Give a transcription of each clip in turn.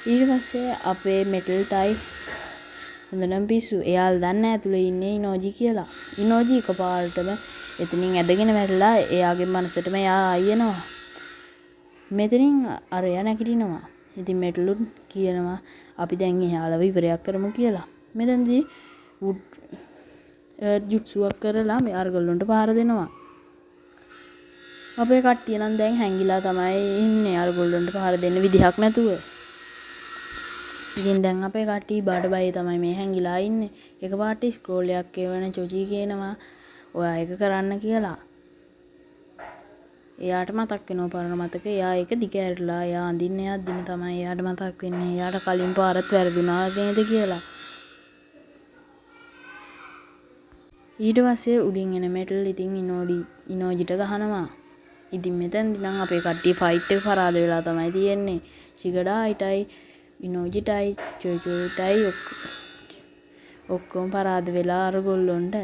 ඊට පස්සේ අපේ මෙටල්ටයි හොඳටම පිස්සු. එයාලා දන්නේ ඇතුලේ ඉන්නේ ඉනෝජි කියලා. ඉනෝජි එකපාරටම එතනින් ඇදගෙන වැටලා එයාගේ මනසටම එයා ආයෙනවා. මෙතනින් අරයා නැගිටිනවා. ඉතින් මෙටලුත් කියනවා අපි දැන් එයාලව ඉවරයක් කරමු කියලා. මෙතනදී ජුට්සුවක් කරලා මේ අරගොල්ලන්ට පාර දෙනවා. අපේ කට්ටිය නම් දැන් හැංගිලා තමයි ඉන්නේ අරගොල්ලන්ට පාර දෙන්න විදිහක් නැතුව. ඉතින් දැන් අපේ කට්ටිය බඩ බය තමයි මේ හැංගිලා ඉන්නේ. එකපාරට ස්ක්‍රෝල් එකක් එවන චොචි කියනවා ඔයා ඒක කරන්න කියලා. එයාට මතක් වෙනවා පරණ මතක. එයා ඒක දිගහැරලා එයා අඳින්න යද්දිම තමයි එයාට මතක් වෙන්නේ. එයාට කලින් පාරත් වැරදුනා නේද කියලා. ඊට පස්සේ උඩින් එන මෙටල් ඉතින් ඉනෝජිට ගහනවා. ඉතින් මෙතෙන්දී නම් අපේ කට්ටිය ෆයිට් එක පරාද වෙලා තමයි තියෙන්නේ. චිකඩායිටයි ඉනෝජිටයි චොයිචොයිටයි ඔක්කොම පරාද වෙලා අරගොල්ලොන්ට.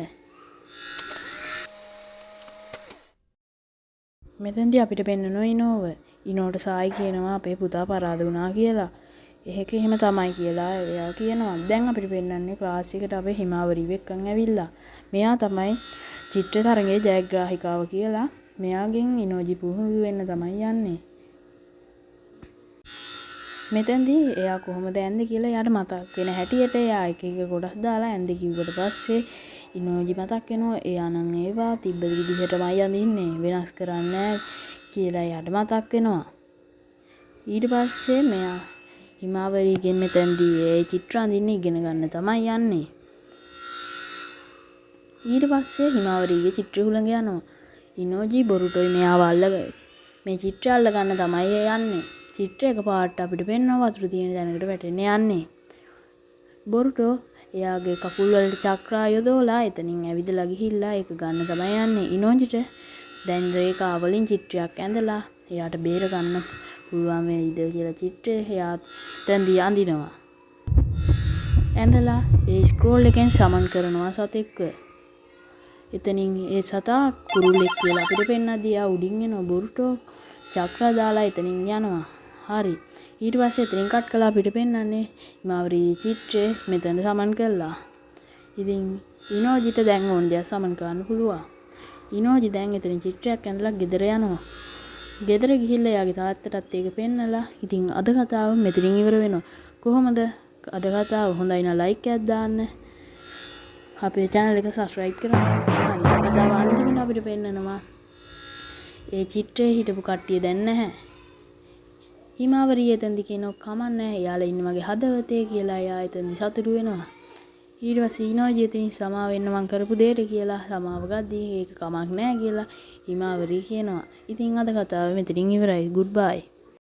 මෙතෙන්දී අපිට පෙන්නනවා ඉනෝට සායි කියනවා අපේ පුතා පරාද වුණා කියලා. එහෙක එහෙම තමයි කියලා එයා කියනවා. දැන් අපිට පෙන්නන්නේ ක්ලාස් එකට අපේ හිමාවරිව එක්කන් ඇවිල්ලා. මෙයා තමයි චිත්‍ර තරඟයේ ජයග්‍රාහිකාව කියලා. මෙයාගෙන් ඉනෝජි පුහුණු වෙන්න තමයි යන්නේ. මෙතෙන්දී එයා කොහොමද ඇන්ද කියලා එයාට මතක් වෙන හැටියට එයා එක එක කොටස් දාලා ඇන්ද කිව්වට පස්සේ ඉනෝජි මතක් වෙනවා එයා නම් ඒවා තිබ්බ විදිහටමයි අඳින්නේ වෙනස් කරන්නේ කියලා එයාට මතක් වෙනවා. ඊට පස්සේ මෙයා හිමාවරිගෙන් මෙතෙන්දී ඒ චිත්‍ර අඳින්න ඉගෙන ගන්න තමයි යන්නේ. ඊට පස්සේ හිමාවරිගේ චිත්‍ර හුළඟ යනවා. ඉනෝජි බොරුටෝයි මෙයාව අල්ලගෙන මේ චිත්‍ර අල්ල ගන්න තමයි යන්නේ. චිත්‍ර එකපාරට අපිට පෙන්වනවා වතුර තියෙන තැනකට වැටෙන්න යන්නේ. බොරුටෝ එයාගේ කකුල් වලට චක්‍රා යොදවලා එතනින් ඇවිදලා ගිහිල්ලා ඒක ගන්න තමයි යන්නේ. ඉනෝජිට දැන් රේඛා වලින් චිත්‍රයක් ඇඳලා එයාට බේර ගන්න පුළුවන් වෙයිද කියලා චිත්‍රය එයා තැන්දී අඳිනවා. ඇඳලා ඒ ස්ක්‍රෝල් එකෙන් සමන් කරනවා සතෙක්ව. එතනින් ඒ සතා කුරුල්ලෙක් කියලා අපිට පෙන්නද්දී ආ උඩින් එන බොරුටෝ චක්‍රා දාලා එතනින් යනවා. හරි. ඊට පස්සේ එතනින් කට් කළා අපිට පෙන්නන්නේ හිමාවරි චිත්‍රය මෙතන සමන් කළා. ඉතින් ඉනෝජිට දැන් ඕන දේ සමන් කරන්න පුළුවන්. ඉනෝජි දැන් එතනින් චිත්‍රයක් ඇඳලා ගෙදර යනවා. ගෙදර ගිහිල්ලා එයාගේ තාත්තටත් ඒක පෙන්නලා ඉතින් අද කතාව මෙතනින් ඉවර වෙනවා. කොහොමද අද කතාව හොඳයි නම් ලයික් එකක් දාන්න. අපේ channel එක subscribe කරන්න. හරි. කතාව අන්තිමට අපිට පෙන්නනවා ඒ චිත්‍රයේ හිටපු කට්ටිය දැන් නැහැ. හිමාවරිය එතෙන්දි කියනවා කමන්නේ එයාලා ඉන්න මගේ හදවතේ කියලා එයා එතෙන්දි සතුටු වෙනවා. ඊට පස්සේ ඉනෝජි එතනින් සමාව වෙන්න මං කරපු දෙයට කියලා සමාව ගද්දී ඒක කමක් නැහැ කියලා හිමාවරිය කියනවා. ඉතින් අද කතාව මෙතනින් ඉවරයි. goodbye.